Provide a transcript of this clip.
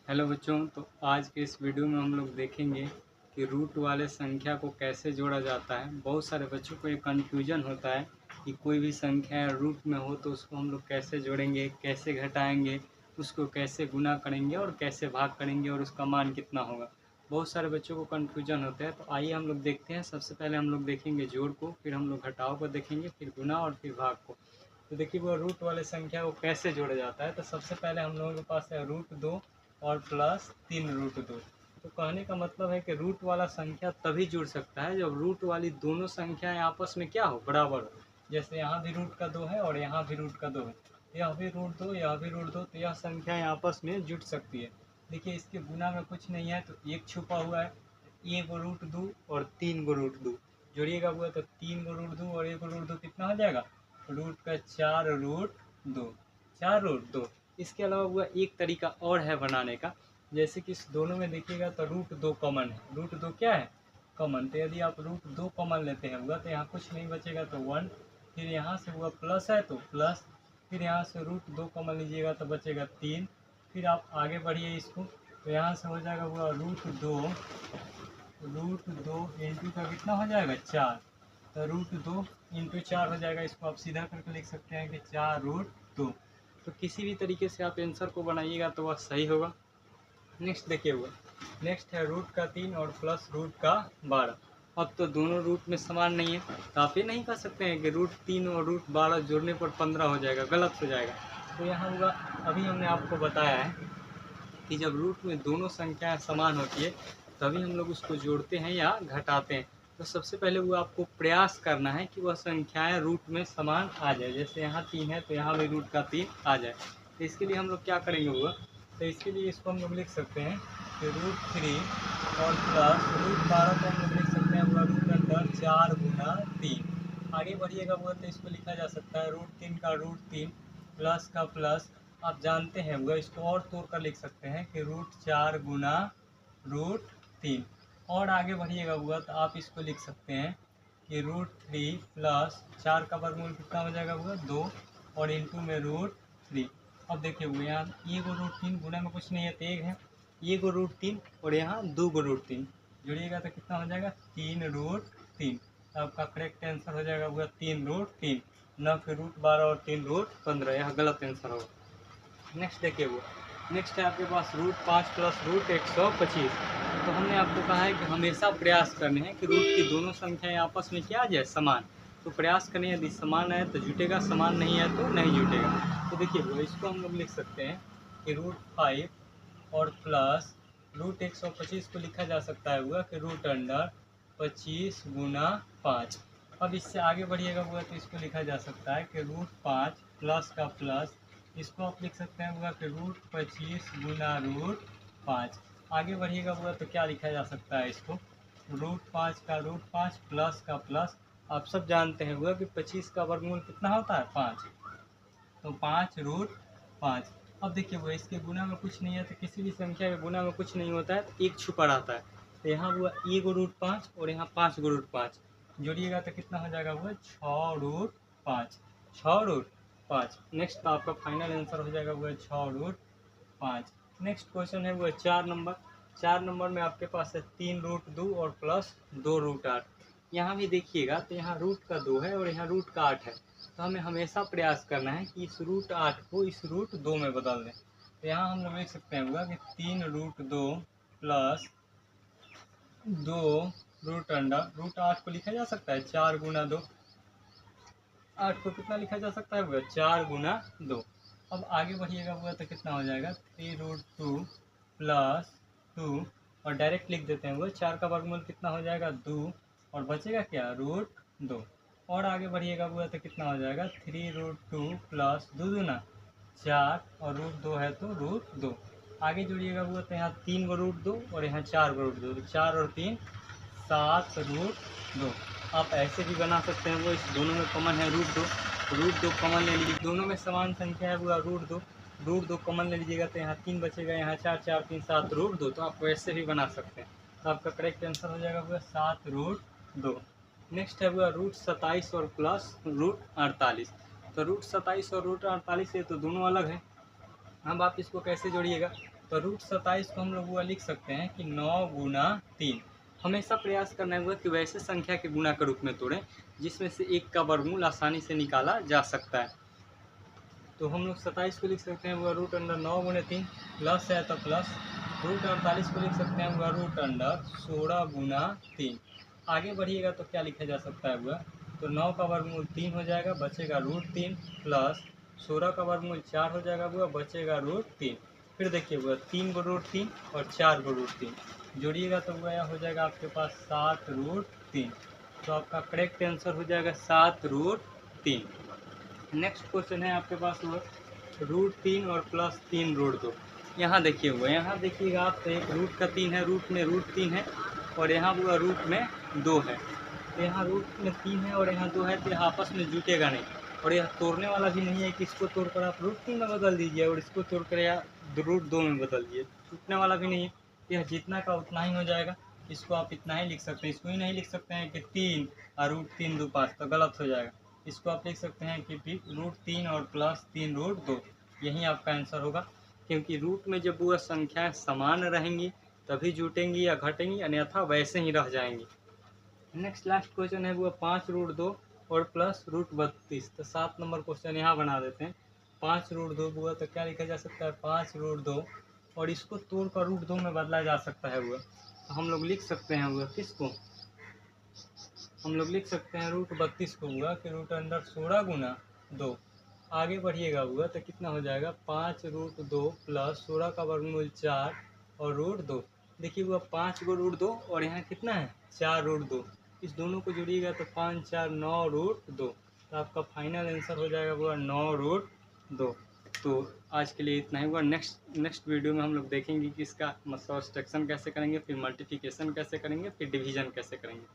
Hello बच्चों, तो आज के इस वीडियो में हम लोग देखेंगे कि रूट वाले संख्या को कैसे जोड़ा जाता है। बहुत सारे बच्चों को ये कन्फ्यूजन होता है कि कोई भी संख्या रूट में हो तो उसको हम लोग कैसे जोड़ेंगे, कैसे घटाएंगे, उसको कैसे गुना करेंगे और कैसे भाग करेंगे और उसका मान कितना होगा। बहुत सारे बच्चों को कन्फ्यूजन होता है। तो आइए हम लोग देखते हैं। सबसे पहले हम लोग देखेंगे जोड़ को, फिर हम लोग घटाव को देखेंगे, फिर गुना और फिर भाग को। तो देखिए वो रूट वाले संख्या को कैसे जोड़ा जाता है। तो सबसे पहले हम लोगों के पास है √2 और प्लस 3√2। तो कहने का मतलब है कि रूट वाला संख्या तभी जुड़ सकता है जब रूट वाली दोनों संख्याएं आपस में क्या हो, बराबर हो। जैसे यहाँ भी रूट का 2 है और यहाँ भी रूट का 2 है, यह भी √2, यह भी √2, तो यह संख्याएं आपस में जुड़ सकती है। देखिए इसके गुना में कुछ नहीं है तो एक छुपा हुआ है, एक √2 और 3 √2 जोड़िएगा हुआ तो 3 √2 और 1 √2 कितना हो जाएगा, रूट का 4√2, 4√2। इसके अलावा हुआ एक तरीका और है बनाने का। जैसे कि इस दोनों में देखिएगा तो √2 कॉमन है, √2 क्या है, कॉमन। तो यदि आप √2 कॉमन लेते हैं हुआ तो यहाँ कुछ नहीं बचेगा तो 1, फिर यहाँ से हुआ प्लस है तो प्लस, फिर यहाँ से √2 कॉमन लीजिएगा तो बचेगा 3, फिर आप आगे बढ़िए इसको तो यहाँ से हो जाएगा हुआ √2 इंटू का कितना हो जाएगा 4, तो √2 इंटू 4 हो जाएगा। इसको आप सीधा करके लिख सकते हैं कि 4√2। तो किसी भी तरीके से आप आंसर को बनाइएगा तो वह सही होगा। नेक्स्ट देखिए हुआ, नेक्स्ट है रूट का 3 और प्लस रूट का 12। अब तो दोनों रूट में समान नहीं है, तो आप ये नहीं कह सकते हैं कि √3 और √12 जोड़ने पर 15 हो जाएगा, गलत हो जाएगा। तो यहाँ होगा, अभी हमने आपको बताया है कि जब रूट में दोनों संख्याएं समान होती है तभी हम लोग उसको जोड़ते हैं या घटाते हैं। तो सबसे पहले वो आपको प्रयास करना है कि वह संख्याएं रूट में समान आ जाए। जैसे यहाँ 3 है तो यहाँ भी रूट का 3 आ जाए। तो इसके लिए हम लोग क्या करेंगे हुआ, तो इसके लिए इसको हम लोग लिख सकते हैं कि √3 और प्लस √12 को हम लोग लिख सकते हैं हुआ √4 × 3। आगे बढ़िएगा हुआ तो इसको लिखा जा सकता है √3 का √3 प्लस का प्लस, आप जानते हैं वह इसको और तोड़ कर लिख सकते हैं कि √4 × √3। और आगे बढ़िएगा हुआ तो आप इसको लिख सकते हैं कि √3 प्लस 4 का वर्गमूल कितना हो जाएगा हुआ 2 और इंटू में √3। अब देखिए हुआ यहाँ 1 और √3 गुना में कुछ नहीं है तो 1 है, 1 और √3 और यहाँ 2 √3 जोड़िएगा तो कितना हो जाएगा 3√3। तो आपका करेक्ट आंसर हो जाएगा हुआ 3√3, न फिर √12 और 3√15, यह गलत आंसर होगा। नेक्स्ट देखिए हुआ, नेक्स्ट है आपके पास √5 प्लस √125। तो हमने आपको कहा है कि हमेशा प्रयास करने हैं कि रूट की दोनों संख्याएं आपस में क्या आ जाए, समान। तो प्रयास करें, यदि समान है तो जुटेगा, समान नहीं है तो नहीं जुटेगा। तो देखिए वो इसको हम लोग लिख सकते हैं कि √5 और प्लस √125 को लिखा जा सकता है हुआ कि √25 × 5। अब इससे आगे बढ़िएगा हुआ तो इसको लिखा जा सकता है कि √5 प्लस का प्लस, इसको आप लिख सकते हैं हुआ कि √25 × √5। आगे बढ़िएगा हुआ तो क्या लिखा जा सकता है इसको, √5 का √5 प्लस का प्लस, आप सब जानते हैं हुआ कि 25 का वर्गमूल कितना होता है 5, तो 5√5। अब देखिए वो इसके गुना में कुछ नहीं है, तो किसी भी संख्या के गुना में कुछ नहीं होता है तो एक छुपा रहता है। तो यहाँ हुआ 1 √5 और यहाँ 5 √5 जोड़िएगा तो कितना हो जाएगा हुआ 6√5, 6√5। नेक्स्ट आपका फाइनल आंसर हो जाएगा हुआ 6√5। नेक्स्ट क्वेश्चन है वो 4 नंबर। 4 नंबर में आपके पास है 3√2 और प्लस 2√8। यहाँ भी देखिएगा तो यहाँ रूट का 2 है और यहाँ रूट का 8 है। तो हमें हमेशा प्रयास करना है कि इस √8 को इस √2 में बदल दें। तो यहाँ हम लोग लिख सकते हैं हुआ कि 3√2 प्लस 2√8 को लिखा जा सकता है 4 × 2, 8 को कितना लिखा जा सकता है हुआ 4 × 2। अब आगे बढ़िएगा हुआ तो कितना हो जाएगा 3√2 प्लस 2 और डायरेक्ट लिख देते हैं वो 4 का वर्गमूल कितना हो जाएगा 2 और बचेगा क्या √2। और आगे बढ़िएगा हुआ तो कितना हो जाएगा 3√2 प्लस 2 दूना 4 और √2 है तो √2। आगे जोड़िएगा हुआ तो यहाँ 3 × √2 और यहाँ 4 × √2, तो 4 और 3 7√2। आप ऐसे भी बना सकते हैं, वो इस दोनों में कॉमन है √2 कॉमन ले लीजिए, दोनों में समान संख्या है वो √2 कॉमन ले लीजिएगा तो यहाँ 3 बचेगा, यहाँ 4 4 3 7√2। तो आप वैसे भी बना सकते हैं। तो आपका करेक्ट आंसर हो जाएगा हुआ 7√2। नेक्स्ट है हुआ √27 और प्लस √48। तो √27 और √48 ये तो दोनों अलग है। अब आप इसको कैसे जोड़िएगा, तो रूट 27 को हम लोग वो लिख सकते हैं कि 9 गुना 3। हमेशा प्रयास करना होगा कि वैसे संख्या के गुणा के रूप में तोड़ें जिसमें से एक का वर्गमूल आसानी से निकाला जा सकता है। तो हम लोग 27 को लिख सकते हैं वो रूट अंडर 9 गुने 3, प्लस है तो प्लस। रूट 48 को लिख सकते हैं वो रूट अंडर 16 गुना 3। आगे बढ़िएगा तो क्या लिखा जा सकता है वह, तो 9 का वर्गमूल 3 हो जाएगा, बचेगा रूट 3, प्लस 16 का वर्गमूल 4 हो जाएगा वह, बचेगा रूट 3। फिर देखिए वह 3 को रूट 3 और 4 को रूट 3 जोड़िएगा तो वह हो जाएगा आपके पास 7 रूट 3। तो आपका करेक्ट आंसर हो जाएगा 7 रूट 3। नेक्स्ट क्वेश्चन है आपके पास वो रूट 3 और प्लस 3 रूट 2। यहाँ देखिए हुआ, यहाँ देखिएगा आप तो एक रूट का 3 है, रूट में रूट 3 है और यहाँ हुआ रूट में 2 है। तो यहाँ रूट में 3 है और यहाँ 2 है, तो यहाँ आपस में जुटेगा नहीं और यह तोड़ने वाला भी नहीं है कि इसको तोड़कर आप रूट 3 में बदल दीजिए और इसको तोड़कर या रूट 2 में बदल दीजिए, टूटने वाला भी नहीं है। यह जितना का उतना ही हो जाएगा। इसको आप इतना ही लिख सकते हैं, इसको ही नहीं लिख सकते हैं कि 3 और रूट 3 2 5, तो गलत हो जाएगा। इसको आप लिख सकते हैं कि रूट 3 और प्लस 3 रूट 2, यही आपका आंसर होगा। क्योंकि रूट में जब वह संख्याएं समान रहेंगी तभी जुटेंगी या घटेंगी, अन्यथा वैसे ही रह जाएंगी। नेक्स्ट लास्ट क्वेश्चन है वो 5 रूट 2 और प्लस रूट 32। तो 7 नंबर क्वेश्चन यहाँ बना देते हैं। 5 रूट 2 हुआ तो क्या लिखा जा सकता है, 5 रूट 2 और इसको तोड़कर रूट 2 में बदला जा सकता है हुआ। तो हम लोग लिख सकते हैं हुआ किसको, हम लोग लिख सकते हैं रूट 32 को हुआ कि रूट अंडर 16 गुना 2। आगे बढ़िएगा हुआ तो कितना हो जाएगा, 5 रूट 2 प्लस 16 का वर्गमूल 4 और रूट 2। देखिए हुआ 5 को रूट 2 और यहाँ कितना है 4 रूट 2, इस दोनों को जोड़िएगा तो 5 4 9 रूट 2। तो आपका फाइनल आंसर हो जाएगा वो 9 रूट 2। तो आज के लिए इतना ही हुआ। नेक्स्ट वीडियो में हम लोग देखेंगे कि इसका मतलब सब्ट्रैक्शन कैसे करेंगे, फिर मल्टीप्लिकेशन कैसे करेंगे, फिर डिवीजन कैसे करेंगे।